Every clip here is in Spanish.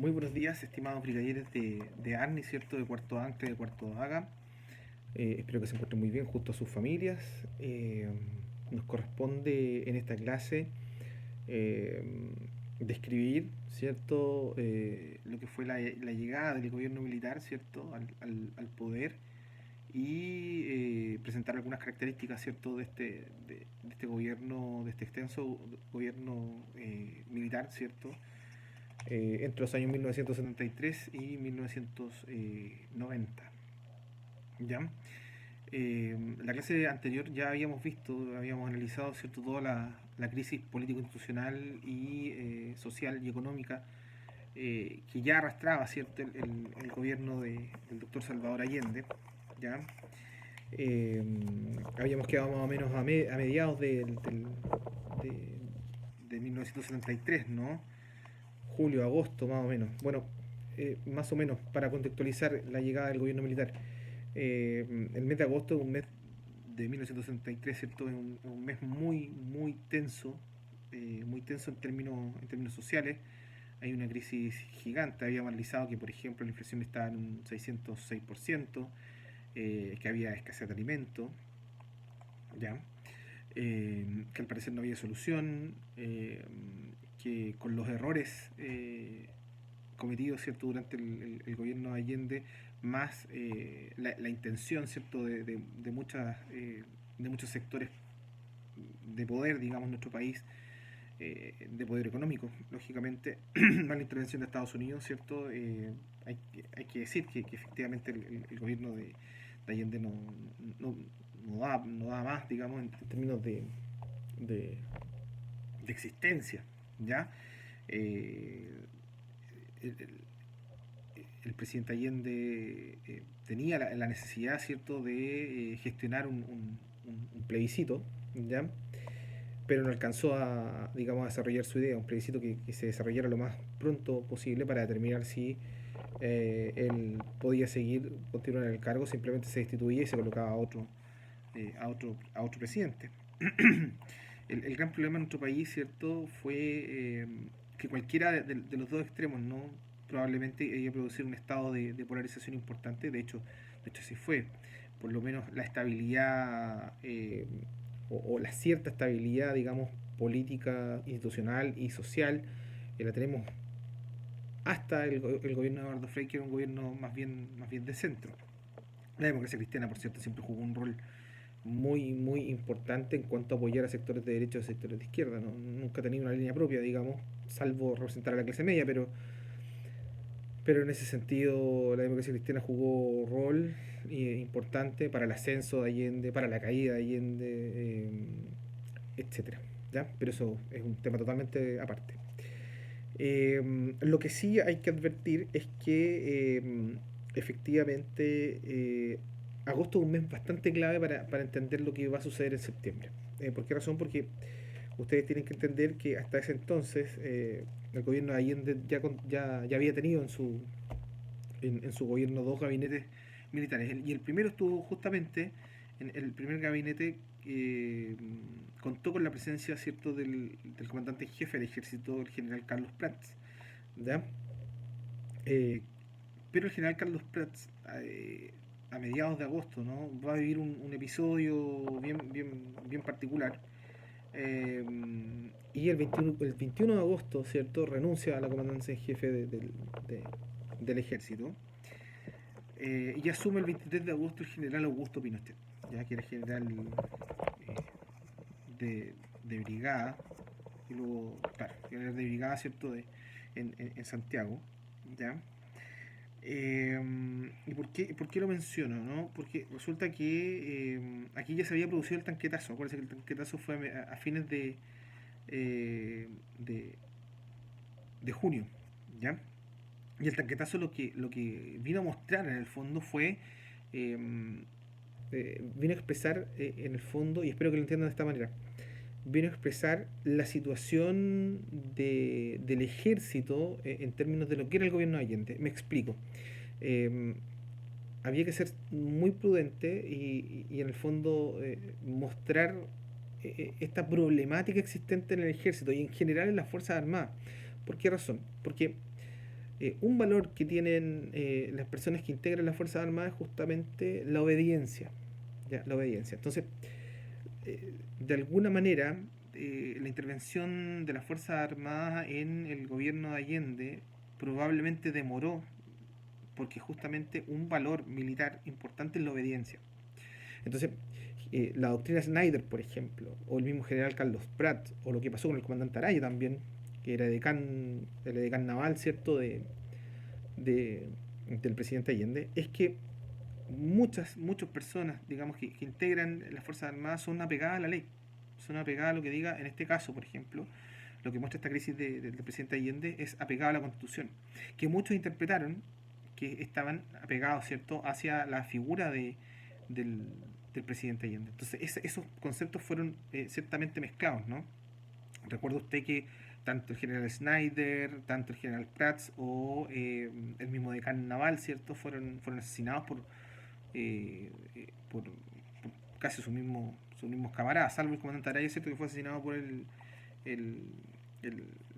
Muy buenos días, estimados brigadieres de ARNI, ¿cierto? De Cuarto Ancre, de Cuarto Haga. Espero que se encuentren muy bien junto a sus familias. Nos corresponde en esta clase eh, describir, ¿cierto? Lo que fue la llegada del gobierno militar, ¿cierto? Al poder y presentar algunas características, ¿cierto? De este gobierno, de este extenso gobierno militar, ¿cierto? Entre los años 1973 y 1990. ¿Ya? La clase anterior ya habíamos visto, habíamos analizado, ¿cierto? Toda la crisis político-institucional y social y económica que ya arrastraba, ¿cierto? El gobierno del doctor Salvador Allende. ¿Ya? Eh, Habíamos quedado más o menos a mediados de, de 1973, ¿no? Julio, agosto, más o menos. Bueno, más o menos, para contextualizar la llegada del gobierno militar. El mes de agosto es un mes de 1963, ¿cierto? Es un mes muy tenso en términos sociales. Hay una crisis gigante. Habíamos analizado que, por ejemplo, la inflación estaba en un 606%, que había escasez de alimentos, ¿ya? Que al parecer no había solución, que con los errores cometidos, ¿cierto? Durante el gobierno de Allende, más la intención, ¿cierto? De muchos sectores de poder, digamos, en nuestro país, de poder económico, lógicamente, más la intervención de Estados Unidos, ¿cierto? Hay que decir que efectivamente el gobierno de Allende no, no da más, digamos, en términos de, de existencia, ¿ya? Eh, el, el presidente Allende tenía la necesidad, ¿cierto?, de gestionar un plebiscito, ¿ya? Pero no alcanzó a, digamos, a desarrollar su idea, un plebiscito que se desarrollara lo más pronto posible para determinar si él podía continuar en el cargo, simplemente se destituía y se colocaba a otro presidente. El gran problema en nuestro país, ¿cierto?, fue que cualquiera de los dos extremos, ¿no?, probablemente iba a producir un estado de polarización importante. De hecho así fue. Por lo menos la estabilidad o la cierta estabilidad, digamos, política, institucional y social, la tenemos hasta el gobierno de Eduardo Frei, que era un gobierno más bien de centro. La democracia cristiana, por cierto, siempre jugó un rol muy importante en cuanto a apoyar a sectores de derecha o sectores de izquierda. ¿No? Nunca ha tenido una línea propia, digamos, salvo representar a la clase media, pero en ese sentido la democracia cristiana jugó rol importante para el ascenso de Allende, para la caída de Allende, etcétera. ¿Ya? Pero eso es un tema totalmente aparte. Lo que sí hay que advertir es que efectivamente agosto es un mes bastante clave para entender lo que va a suceder en septiembre. ¿Por qué razón? Porque ustedes tienen que entender que hasta ese entonces el gobierno de Allende ya había tenido en su gobierno dos gabinetes militares. Y el primero estuvo justamente en el primer gabinete que contó con la presencia, ¿cierto?, del comandante jefe del ejército, el general Carlos Prats. ¿Ya? Eh, pero el general Carlos Prats, a mediados de agosto, ¿no?, va a vivir un episodio bien particular. Eh, y el 21 de agosto, ¿cierto?, renuncia a la comandancia en jefe de, del ejército, y asume el 23 de agosto el general Augusto Pinochet, ya que era general de brigada, y luego, claro, general de brigada, ¿cierto?, en Santiago, ¿ya? Por qué lo menciono? ¿No? Porque resulta que aquí ya se había producido el tanquetazo. Acuérdense que el tanquetazo fue a fines eh, de, de junio, ¿ya? Y el tanquetazo lo que vino a mostrar en el fondo fue, eh, vino a expresar en el fondo, y espero que lo entiendan de esta manera, vino a expresar la situación del ejército en términos de lo que era el gobierno de Allende. Me explico. Eh, Había que ser muy prudente y en el fondo mostrar esta problemática existente en el ejército y en general en las Fuerzas Armadas. ¿Por qué razón? Porque un valor que tienen las personas que integran las Fuerzas Armadas es justamente la obediencia. ¿Ya? La obediencia. Entonces, de alguna manera, la intervención de las Fuerzas Armadas en el gobierno de Allende probablemente demoró porque justamente un valor militar importante es la obediencia. Entonces, la doctrina Snyder, por ejemplo, o el mismo general Carlos Prat, o lo que pasó con el comandante Araya también, que era el decán naval, ¿cierto?, de, del presidente Allende, es que muchas personas, digamos, que integran las Fuerzas Armadas son apegadas a la ley, son apegadas a lo que diga, en este caso, por ejemplo, lo que muestra esta crisis del presidente Allende es apegado a la Constitución, que muchos interpretaron que estaban apegados, ¿cierto?, hacia la figura del, del presidente Allende. Entonces, esos conceptos fueron ciertamente mezclados, ¿no? Recuerda usted que tanto el general Snyder, tanto el general Prats o el mismo decán naval, ¿cierto?, fueron asesinados por casi sus mismos camaradas, salvo el comandante Araya, ¿cierto?, que fue asesinado por el, el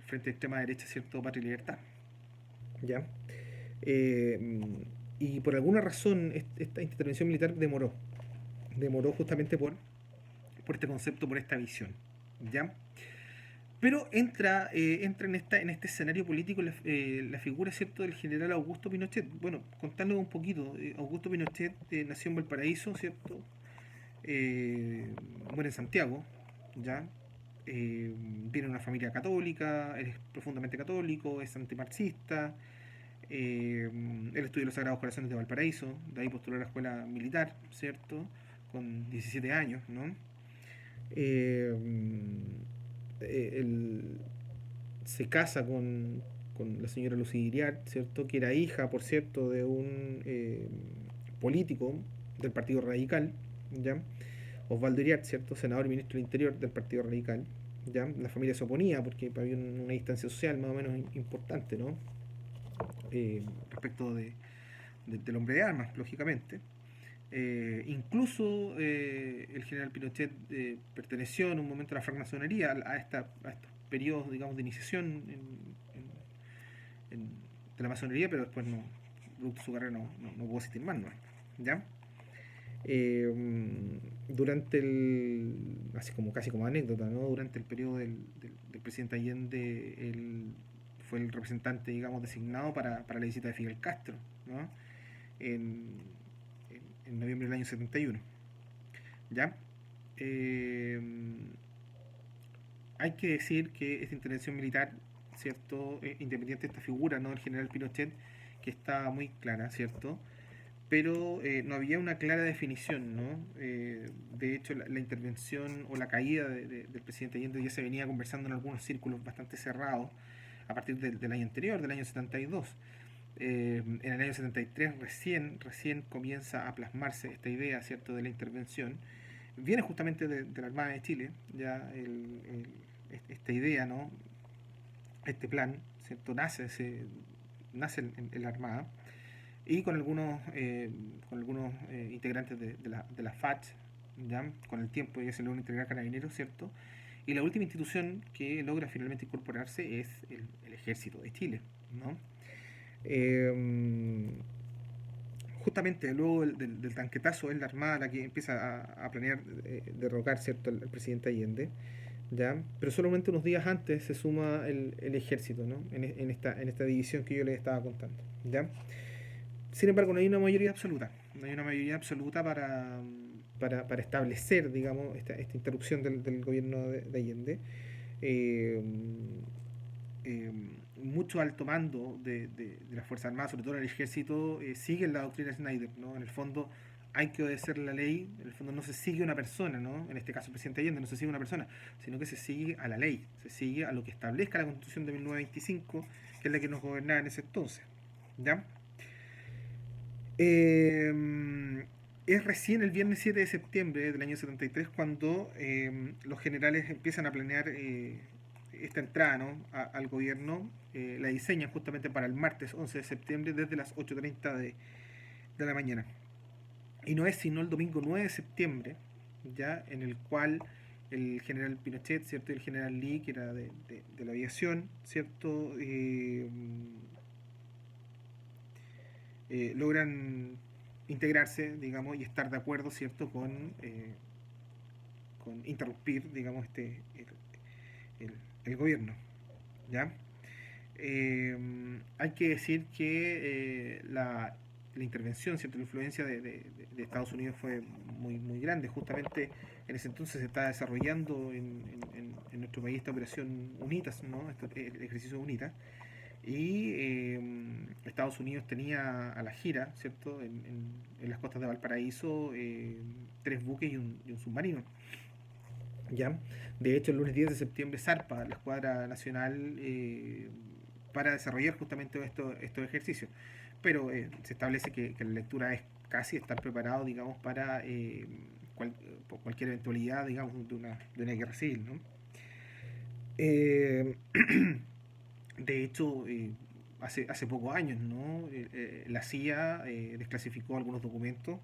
Frente de Extrema Derecha, ¿cierto?, Patria y Libertad. ¿Ya? Eh, y por alguna razón esta intervención militar demoró justamente por este concepto, por esta visión. ¿Ya? Pero entra en este escenario político la figura, ¿cierto?, del general Augusto Pinochet. Bueno, contándoles un poquito, Augusto Pinochet nació en Valparaíso, ¿cierto? Muere en Santiago, ¿ya? Viene de una familia católica, él es profundamente católico, es antimarxista. Él estudió los Sagrados Corazones de Valparaíso, de ahí postuló a la escuela militar, ¿cierto? Con 17 años, ¿no? Eh, él se casa con la señora Lucy Iriart, ¿cierto?, que era hija, por cierto, de un político del Partido Radical, ¿ya? Osvaldo Iriart, ¿cierto?, senador y ministro del Interior del Partido Radical, ¿ya? La familia se oponía porque había una distancia social más o menos importante, ¿no? Respecto del hombre de armas, lógicamente. Incluso el general Pinochet perteneció en un momento a la francmasonería, a estos periodos, digamos, de iniciación en, de la masonería, pero después no, producto de su carrera no pudo asistir más, ¿no? ¿Ya? Eh, Durante así como casi como anécdota, ¿no? Durante el periodo del presidente Allende, él fue el representante, digamos, designado para la visita de Fidel Castro, ¿no? En, en noviembre del año 71. ¿Ya? Eh, Hay que decir que esta intervención militar, ¿cierto? Independiente de esta figura, ¿no?, del general Pinochet, que está muy clara, ¿cierto? Pero no había una clara definición, ¿no? De hecho, la intervención o la caída del presidente Allende ya se venía conversando en algunos círculos bastante cerrados a partir del año anterior, del año 72. En el año 73 recién comienza a plasmarse esta idea, ¿cierto?, de la intervención. Viene justamente de la Armada de Chile, ya esta idea, ¿no? Este plan, ¿cierto? Nace en la Armada y con algunos integrantes de la FACH, ¿ya? Con el tiempo ya se logra integrar Carabineros, ¿cierto? Y la última institución que logra finalmente incorporarse es el Ejército de Chile, ¿no? Eh, Justamente luego del tanquetazo es la Armada la que empieza a planear derrocar, ¿cierto?, al presidente Allende, ¿ya? Pero solamente unos días antes se suma el ejército, ¿no?, en esta división que yo les estaba contando, ¿ya? Sin embargo, no hay una mayoría absoluta, no hay una mayoría absoluta para establecer, digamos, esta interrupción del gobierno de Allende. Eh, eh, Mucho alto mando de las Fuerzas Armadas, sobre todo en el ejército, siguen la doctrina Snyder, ¿no? En el fondo hay que obedecer la ley, en el fondo no se sigue una persona, ¿no? En este caso el presidente Allende no se sigue una persona, sino que se sigue a la ley, se sigue a lo que establezca la Constitución de 1925, que es la que nos gobernaba en ese entonces, ¿ya? Es recién el viernes 7 de septiembre del año 73 cuando los generales empiezan a planear esta entrada, ¿no?, al gobierno. La diseñan justamente para el martes 11 de septiembre desde las 8:30 de la mañana. Y no es sino el domingo 9 de septiembre, ya en el cual el general Pinochet, ¿cierto?, y el general Lee, que era de la aviación, ¿cierto?, logran integrarse, digamos, y estar de acuerdo, ¿cierto?, con interrumpir, digamos, el, el gobierno, ¿ya? Hay que decir que la intervención, ¿cierto?, la influencia de Estados Unidos fue muy grande. Justamente en ese entonces se estaba desarrollando en nuestro país esta operación UNITAS, ¿no? El ejercicio UNITAS. Y Estados Unidos tenía a la gira, ¿cierto?, en las costas de Valparaíso, 3 buques y un submarino. ¿Ya? De hecho, el lunes 10 de septiembre zarpa la escuadra nacional para desarrollar justamente estos ejercicios. Pero se establece que la lectura es casi estar preparado, digamos, para por cualquier eventualidad, digamos, de una guerra civil, ¿no? Eh, de hecho, hace pocos años, ¿no? La CIA desclasificó algunos documentos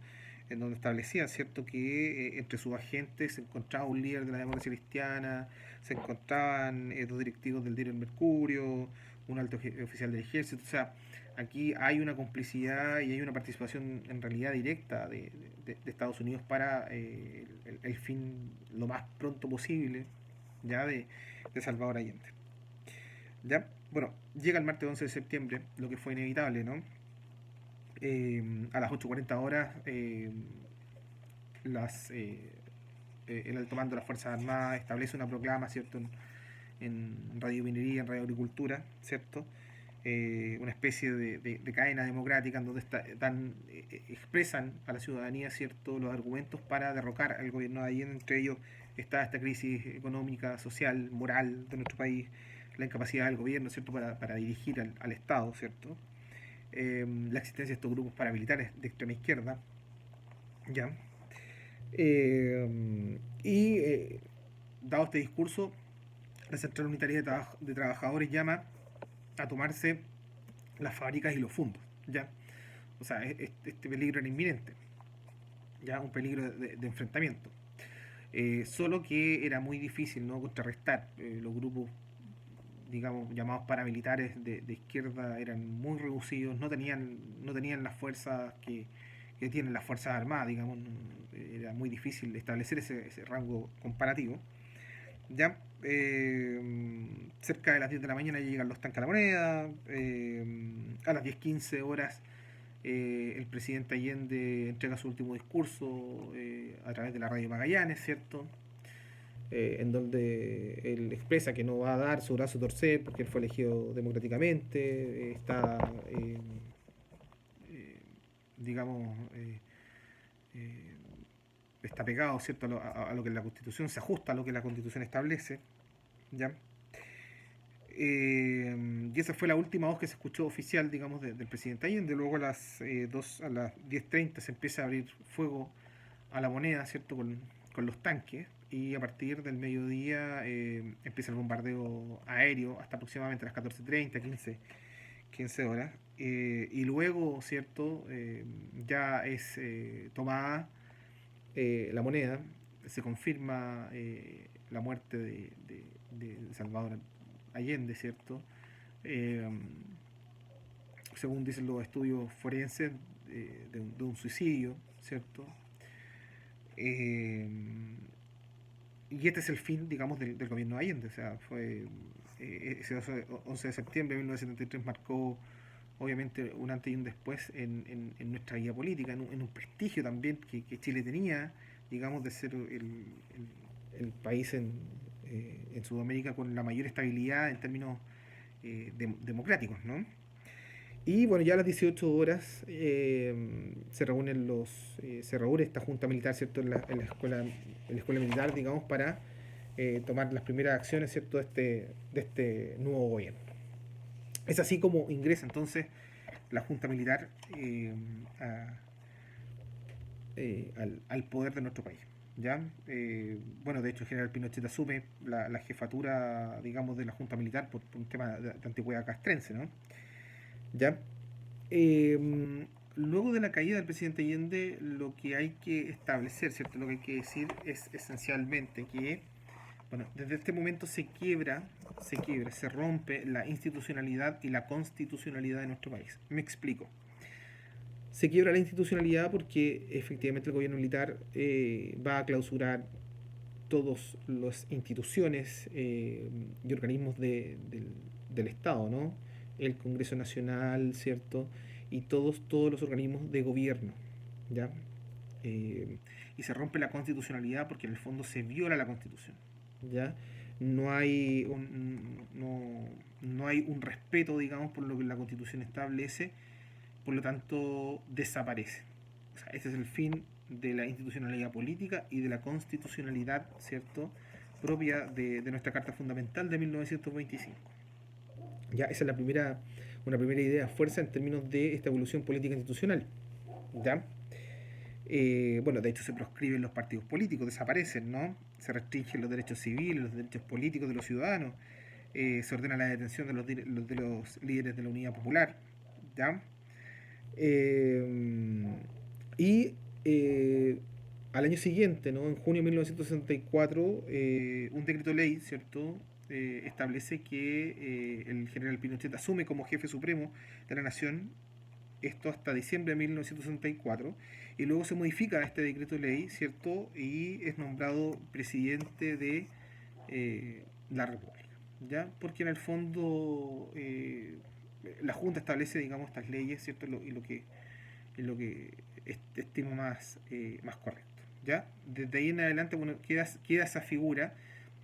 en donde establecía, ¿cierto?, que entre sus agentes se encontraba un líder de la democracia cristiana, se encontraban 2 directivos del diario El Mercurio, un alto oficial del ejército. O sea, aquí hay una complicidad y hay una participación en realidad directa de Estados Unidos para el fin lo más pronto posible, ya, de Salvador Allende. ¿Ya? Bueno, llega el martes 11 de septiembre, lo que fue inevitable, ¿no? A las 8:40 horas, el alto mando de las Fuerzas Armadas establece una proclama, ¿cierto?, en Radio Minería, en Radio Agricultura, ¿cierto? Una especie de cadena democrática en donde expresan a la ciudadanía, ¿cierto?, los argumentos para derrocar al gobierno de Allende. Entre ellos está esta crisis económica, social, moral de nuestro país, la incapacidad del gobierno, ¿cierto?, para dirigir al Estado, ¿cierto? La existencia de estos grupos paramilitares de extrema izquierda, ¿ya? Y dado este discurso, la Central Unitaria de Trabajadores llama a tomarse las fábricas y los fondos, ¿ya? O sea, este peligro era inminente, ya, un peligro de enfrentamiento. Solo que era muy difícil, ¿no?, contrarrestar. Los grupos, digamos, llamados paramilitares de izquierda eran muy reducidos, no tenían las fuerzas que tienen las Fuerzas Armadas, digamos. Era muy difícil establecer ese rango comparativo. Ya, cerca de las 10 de la mañana llegan los tanques a la moneda. A las 10:15 horas el presidente Allende entrega su último discurso a través de la radio Magallanes, ¿cierto? En donde él expresa que no va a dar su brazo a torcer porque él fue elegido democráticamente, eh, digamos, eh, está pegado, ¿cierto?, a lo que la Constitución, se ajusta a lo que la Constitución establece, ¿ya? Y esa fue la última voz que se escuchó oficial, digamos, del presidente Allende. Luego a las 10:30 se empieza a abrir fuego a la moneda, ¿cierto?, con los tanques, y a partir del mediodía empieza el bombardeo aéreo hasta aproximadamente las 14:30, 15 horas. Y luego, ¿cierto?, ya es tomada la moneda, se confirma la muerte de Salvador Allende, ¿cierto? Eh, Según dicen los estudios forenses, de un suicidio, ¿cierto? Eh, y este es el fin, digamos, del gobierno de Allende. O sea, ese 11 de septiembre de 1973 marcó obviamente un antes y un después en nuestra vida política, en un prestigio también que Chile tenía, digamos, de ser el país en Sudamérica con la mayor estabilidad en términos democráticos, ¿no? Y bueno, ya a las 18 horas se reúne esta junta militar, ¿cierto?, en la escuela militar, digamos, para tomar las primeras acciones, ¿cierto?, de este nuevo gobierno. Es así como ingresa entonces la junta militar a, al poder de nuestro país. ¿Ya? Bueno, de hecho, el general Pinochet asume la jefatura, digamos, de la junta militar por un tema de antigüedad castrense, ¿no? ¿Ya? Luego de la caída del presidente Allende, lo que hay que establecer, ¿cierto? Lo que hay que decir es esencialmente que, bueno, desde este momento se rompe la institucionalidad y la constitucionalidad de nuestro país. Me explico. se quiebra la institucionalidad porque efectivamente el gobierno militar va a clausurar todas las instituciones y organismos del Estado, ¿no? El Congreso Nacional, ¿cierto? Y todos los organismos de gobierno, ¿ya? Eh, y se rompe la constitucionalidad porque en el fondo se viola la constitución, ¿ya? No hay un respeto, digamos, por lo que la constitución establece, por lo tanto desaparece. O sea, ese es el fin de la institucionalidad política y de la constitucionalidad, ¿cierto?, propia de nuestra Carta Fundamental de 1925. Ya, esa es una primera idea fuerza en términos de esta evolución política institucional. ¿Ya? Bueno, de hecho se proscriben los partidos políticos, desaparecen, ¿no? Se restringen los derechos civiles, los derechos políticos de los ciudadanos, se ordena la detención de los líderes de la Unidad Popular, ¿ya? Eh, y al año siguiente, ¿no? En junio de 1964, un decreto ley, ¿cierto? Establece que el general Pinochet asume como jefe supremo de la nación, esto hasta diciembre de 1964, y luego se modifica este decreto ley, ¿cierto? Y es nombrado presidente de la República, ¿ya? Porque en el fondo la Junta establece, digamos, estas leyes, ¿cierto? Y lo que estimo más correcto, ¿ya? Desde ahí en adelante, bueno, queda esa figura,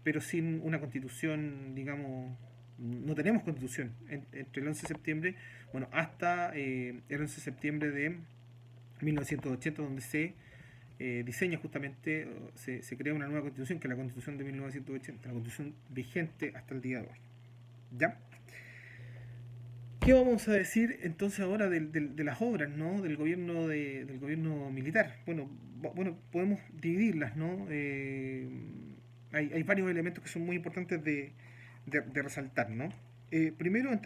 pero sin una constitución, digamos, no tenemos constitución entre el 11 de septiembre, bueno, hasta el 11 de septiembre de 1980, donde se diseña justamente, se crea una nueva constitución, que es la constitución de 1980, la constitución vigente hasta el día de hoy. ¿Ya? ¿Qué vamos a decir entonces ahora de las obras, ¿no? Del gobierno militar? Bueno, podemos dividirlas, ¿no? Hay varios elementos que son muy importantes de resaltar, ¿no? Primero, en el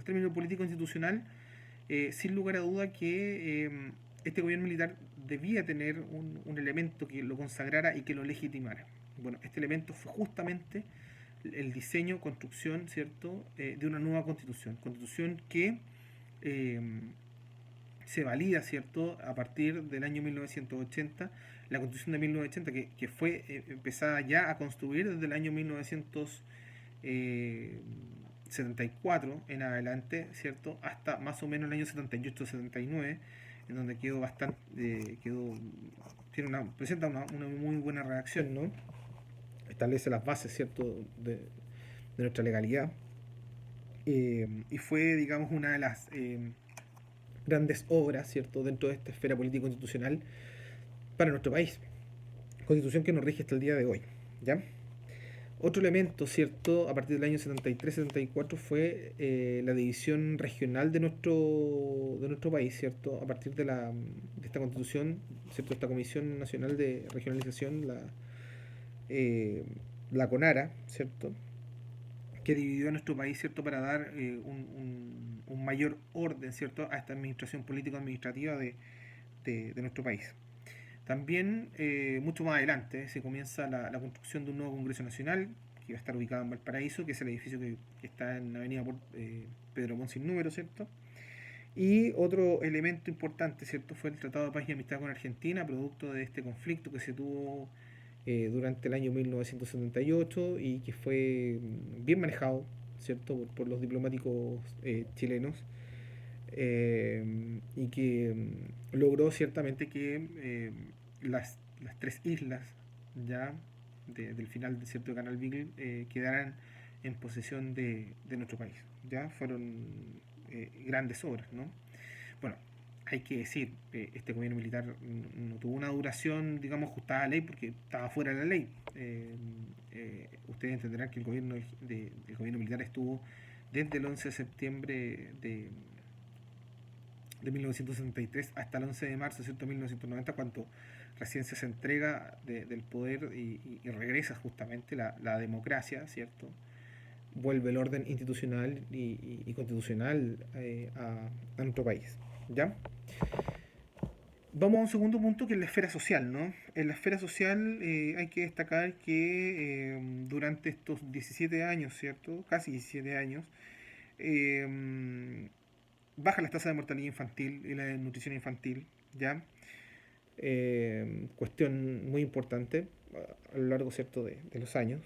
término político institucional, sin lugar a duda que este gobierno militar debía tener un elemento que lo consagrara y que lo legitimara. Bueno, este elemento fue justamente el diseño, construcción, ¿cierto?, de una nueva constitución que eh, se valida, ¿cierto?, a partir del año 1980, la constitución de 1980, que fue empezada ya a construir desde el año 1974 en adelante, ¿cierto?, hasta más o menos el año 78-79, en donde quedó bastante, presenta una muy buena redacción, ¿no? Establece las bases, ¿cierto?, de nuestra legalidad. Y fue, digamos, una de las grandes obras, ¿cierto?, dentro de esta esfera política constitucional para nuestro país. Constitución que nos rige hasta el día de hoy, ¿ya? Otro elemento, ¿cierto?, a partir del año 73-74 fue la división regional de nuestro país, ¿cierto?, a partir de esta constitución, ¿cierto?, esta Comisión Nacional de Regionalización, eh, la CONARA, ¿cierto?, que dividió a nuestro país, ¿cierto?, para dar un mayor orden, ¿cierto?, a esta administración político-administrativa de nuestro país. También, mucho más adelante, se comienza la construcción de un nuevo Congreso Nacional, que va a estar ubicado en Valparaíso, que es el edificio que está en la avenida Pedro Montt sin número, ¿cierto? Y otro elemento importante, ¿cierto?, fue el Tratado de Paz y Amistad con Argentina, producto de este conflicto que se tuvo durante el año 1978 y que fue bien manejado, ¿cierto?, por los diplomáticos chilenos, y que logró ciertamente que las tres islas ya del final del cierto de Canal Beagle quedaran en posesión de nuestro país. Ya fueron grandes obras, ¿no? Bueno, hay que decir, este gobierno militar no tuvo una duración, digamos, ajustada a la ley porque estaba fuera de la ley. Ustedes entenderán que el gobierno militar estuvo desde el 11 de septiembre de 1963 hasta el 11 de marzo, ¿cierto?, 1990, cuando recién se entrega del poder y regresa justamente la democracia, ¿cierto? Vuelve el orden institucional y constitucional a nuestro país, ¿ya? Vamos a un segundo punto, que es la esfera social, ¿no? En la esfera social hay que destacar que durante estos 17 años, ¿cierto?, casi 17 años, baja las tasas de mortalidad infantil y la desnutrición infantil, ¿ya? Cuestión muy importante a lo largo, ¿cierto?, de los años,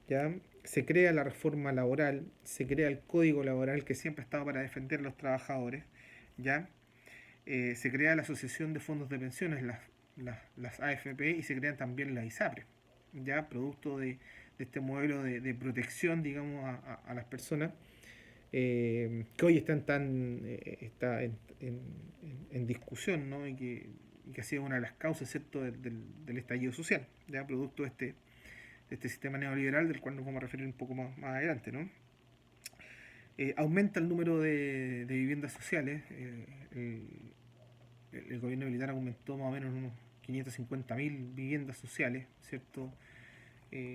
¿ya? Se crea la reforma laboral, se crea el código laboral que siempre ha estado para defender a los trabajadores, ¿ya? Se crea la Asociación de Fondos de Pensiones, las AFP, y se crean también las ISAPRE, ya producto de este modelo de protección, digamos, a las personas, que hoy está en discusión, ¿no? Y que ha sido una de las causas, ¿cierto?, del estallido social, ya producto de este sistema neoliberal del cual nos vamos a referir un poco más adelante, ¿no? Aumenta el número de viviendas sociales. El gobierno militar aumentó más o menos unos 550.000 viviendas sociales, ¿cierto?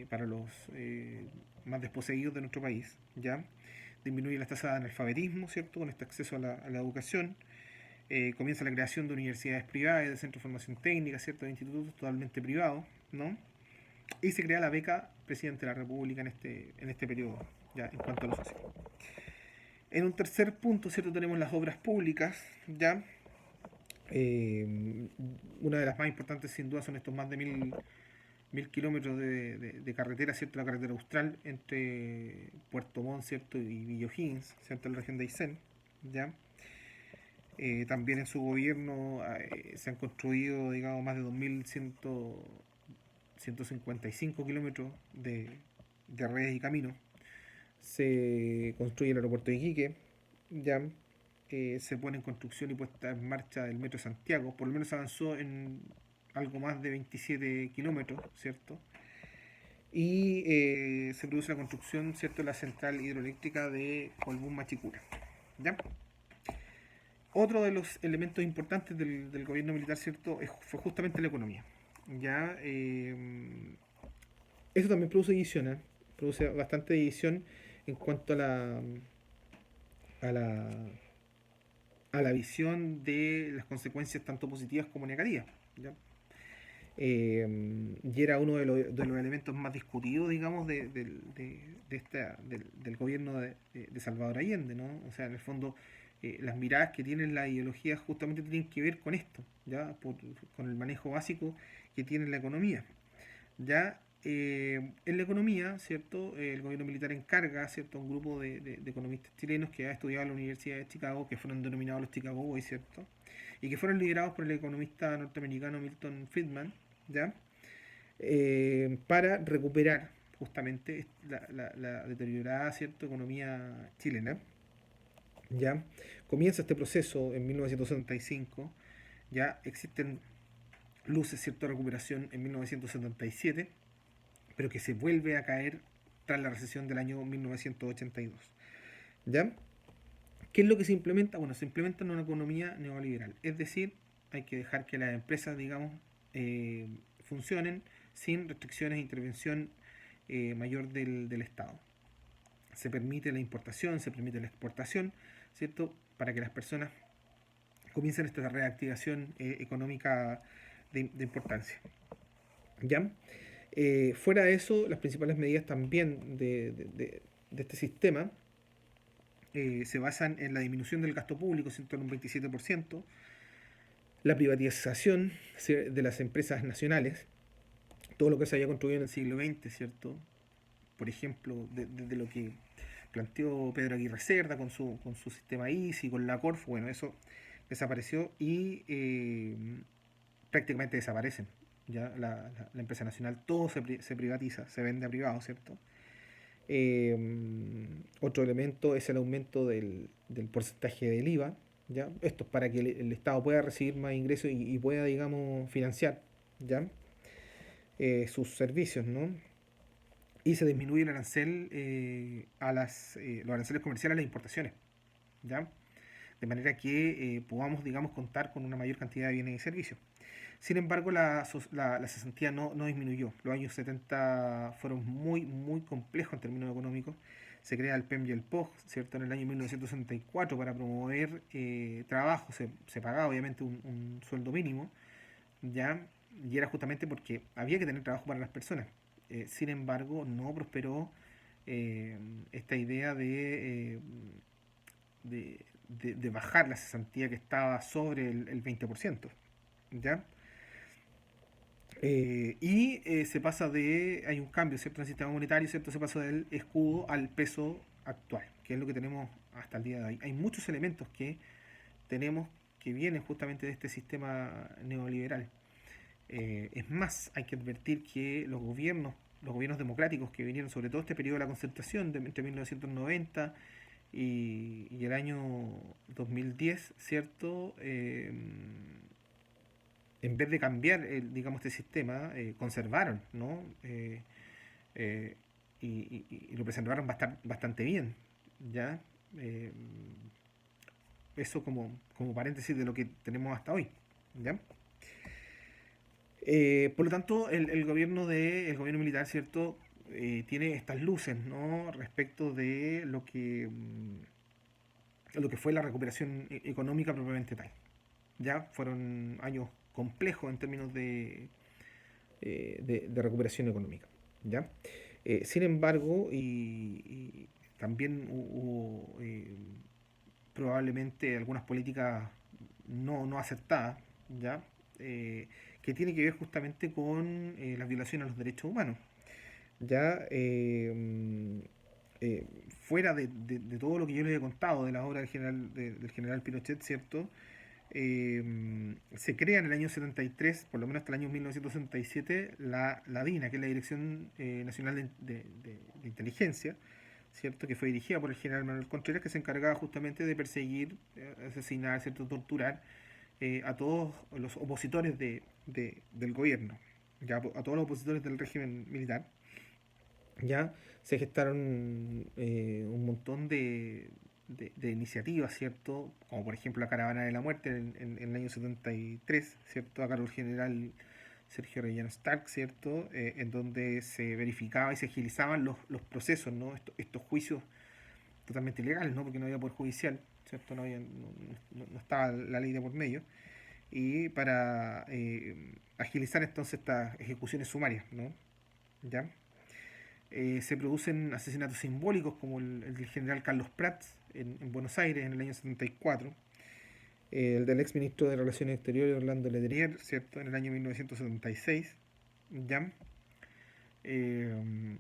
Para los más desposeídos de nuestro país, ¿ya? Disminuye las tasas de analfabetismo, ¿cierto? Con este acceso a la educación. Comienza la creación de universidades privadas, de centros de formación técnica, ¿cierto? De institutos totalmente privados, ¿no? Y se crea la beca Presidente de la República en este periodo, ya, en cuanto a lo social. En un tercer punto, ¿cierto?, tenemos las obras públicas, ¿ya? Una de las más importantes, sin duda, son estos más de mil kilómetros de carretera, ¿cierto? La carretera austral entre Puerto Montt, ¿cierto?, y Villa O'Higgins, ¿cierto?, en la región de Aysén, ¿ya? También en su gobierno se han construido, digamos, más de 2.155 kilómetros de redes y caminos. Se construye el aeropuerto de Iquique, ya. Se pone en construcción y puesta en marcha el metro de Santiago. Por lo menos avanzó en algo más de 27 kilómetros, ¿cierto? Y se produce la construcción, ¿cierto?, de la central hidroeléctrica de Colbún Machicura, ¿ya? Otro de los elementos importantes del gobierno militar, ¿cierto?, fue justamente la economía, ¿ya? Eso también produce división, ¿eh? Produce bastante división en cuanto a la, a la visión de las consecuencias tanto positivas como negativas, ¿ya? Y era uno de los elementos más discutidos, digamos, del gobierno de Salvador Allende, ¿no? O sea, en el fondo, las miradas que tienen las ideologías justamente tienen que ver con esto, ¿ya? Con el manejo básico que tiene la economía, ¿ya? En la economía, ¿cierto? El gobierno militar encarga, ¿cierto?, a un grupo de economistas chilenos que ha estudiado en la Universidad de Chicago, que fueron denominados los Chicago Boys, ¿cierto?, y que fueron liderados por el economista norteamericano Milton Friedman, ¿ya? Para recuperar justamente la deteriorada, ¿cierto?, economía chilena, ¿ya? Comienza este proceso en 1975, ya existen luces, ¿cierto?, de recuperación en 1977, pero que se vuelve a caer tras la recesión del año 1982, ¿ya? ¿Qué es lo que se implementa? Bueno, se implementa en una economía neoliberal, es decir, hay que dejar que las empresas, digamos, funcionen sin restricciones e intervención mayor del Estado. Se permite la importación, se permite la exportación, ¿cierto?, para que las personas comiencen esta reactivación económica de importancia, ¿ya? Fuera de eso, las principales medidas también de este sistema se basan en la disminución del gasto público, ¿cierto?, en un 27%, la privatización de las empresas nacionales, todo lo que se había construido en el siglo XX, ¿cierto? Por ejemplo, desde lo que planteó Pedro Aguirre Cerda con su sistema ISI, con la Corfo, bueno, eso desapareció y prácticamente desaparecen. Ya la empresa nacional, todo se privatiza, se vende a privados, ¿cierto? Otro elemento es el aumento del porcentaje del IVA, ¿ya? Esto es para que el Estado pueda recibir más ingresos y pueda, digamos, financiar, ¿ya? Sus servicios, ¿no? Y se disminuye el arancel los aranceles comerciales a las importaciones, ¿ya? De manera que podamos, digamos, contar con una mayor cantidad de bienes y servicios. Sin embargo, la cesantía no disminuyó. Los años 70 fueron muy, muy complejos en términos económicos. Se crea el PEM y el POG, ¿cierto?, en el año 1964 para promover trabajo. Se pagaba, obviamente, un sueldo mínimo, ¿ya? Y era justamente porque había que tener trabajo para las personas. Sin embargo, no prosperó esta idea de de bajar la cesantía que estaba sobre el 20%, ¿ya? Se pasa hay un cambio, ¿cierto? En el sistema monetario, ¿cierto? Se pasa del escudo al peso actual, que es lo que tenemos hasta el día de hoy. Hay muchos elementos que tenemos que vienen justamente de este sistema neoliberal. Es más, hay que advertir que los gobiernos democráticos que vinieron, sobre todo este periodo de la concertación entre 1990 y el año 2010, ¿cierto? En vez de cambiar, digamos, este sistema, conservaron, ¿no? Eh, y lo preservaron bastante bien, ¿ya? Eh, Eso como paréntesis de lo que tenemos hasta hoy, ¿ya? Por lo tanto, el gobierno militar, ¿cierto? Tiene estas luces, ¿no? Respecto de lo que fue la recuperación económica propiamente tal. Ya fueron años complejos en términos de recuperación económica, ¿ya? Sin embargo, y también hubo probablemente algunas políticas no acertadas, ¿ya? Eh, que tiene que ver justamente con las violaciones a los derechos humanos. Ya eh, fuera de todo lo que yo les he contado de la obra del general Pinochet, ¿cierto? Se crea en el año 73, por lo menos hasta el año 1977, la DINA, que es la Dirección Nacional de Inteligencia, ¿cierto? Que fue dirigida por el general Manuel Contreras, que se encargaba justamente de perseguir, asesinar, ¿cierto? Torturar a todos los opositores del gobierno, ya a todos los opositores del régimen militar. Ya se gestaron un montón de iniciativas, ¿cierto? Como por ejemplo la Caravana de la Muerte en el año 73, ¿cierto? A cargo del general Sergio Relleno Stark, ¿cierto? En donde se verificaba y se agilizaban los procesos, ¿no? Estos juicios totalmente ilegales, ¿no? Porque no había poder judicial, ¿cierto? No estaba la ley de por medio. Y para agilizar entonces estas ejecuciones sumarias, ¿no? ¿Ya? Se producen asesinatos simbólicos como el del general Carlos Prats en Buenos Aires en el año 74, el del ex ministro de Relaciones Exteriores Orlando Letelier, ¿cierto? En el año 1976, ¿ya? Eh,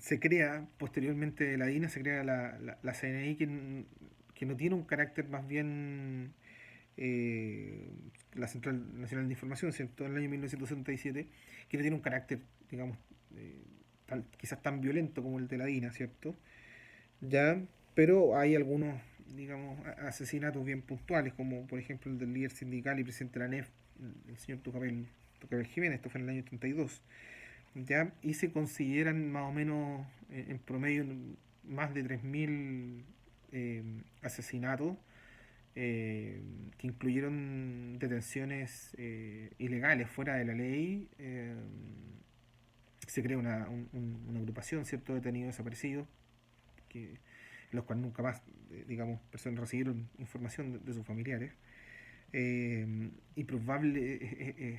Se crea posteriormente de la DINA, se crea la CNI que no tiene un carácter más bien eh, la Central Nacional de Información, ¿cierto? En el año 1977, que no tiene un carácter, digamos, eh, quizás tan violento como el de la DINA, ¿cierto? Ya, pero hay algunos, digamos, asesinatos bien puntuales, como por ejemplo el del líder sindical y presidente de la NEF, el señor Tucapel Jiménez, esto fue en el año 32, ¿ya? Y se consideran más o menos en promedio más de 3.000 asesinatos eh, que incluyeron detenciones ilegales fuera de la ley. Se crea una agrupación, ¿cierto?, de detenidos desaparecidos, que, los cuales nunca más, digamos, personas recibieron información de sus familiares. Y probable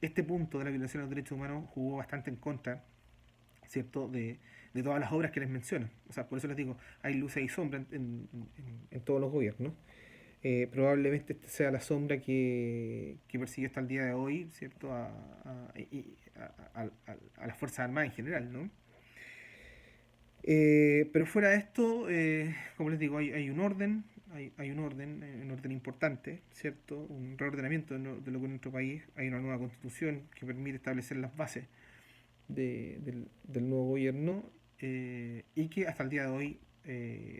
este punto de la violación de los derechos humanos jugó bastante en contra, ¿cierto?, de todas las obras que les menciono. O sea, por eso les digo, hay luces y sombras en todos los gobiernos. Probablemente esta sea la sombra que persigue hasta el día de hoy, ¿cierto?, a las Fuerzas Armadas en general, ¿no? Pero fuera de esto, como les digo, hay un orden, un orden importante, ¿cierto? Un reordenamiento de lo que es nuestro país. Hay una nueva constitución que permite establecer las bases del nuevo gobierno y que hasta el día de hoy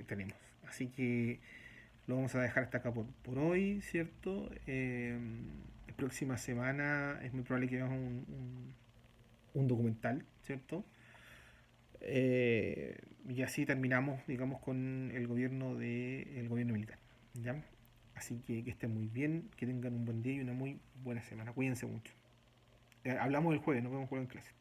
tenemos. Así que lo vamos a dejar hasta acá por hoy, ¿cierto? La próxima semana es muy probable que veamos un documental, ¿cierto? Y así terminamos, digamos, con el gobierno militar, ¿ya? Así que estén muy bien, que tengan un buen día y una muy buena semana. Cuídense mucho. Hablamos el jueves, nos vemos el jueves en clase.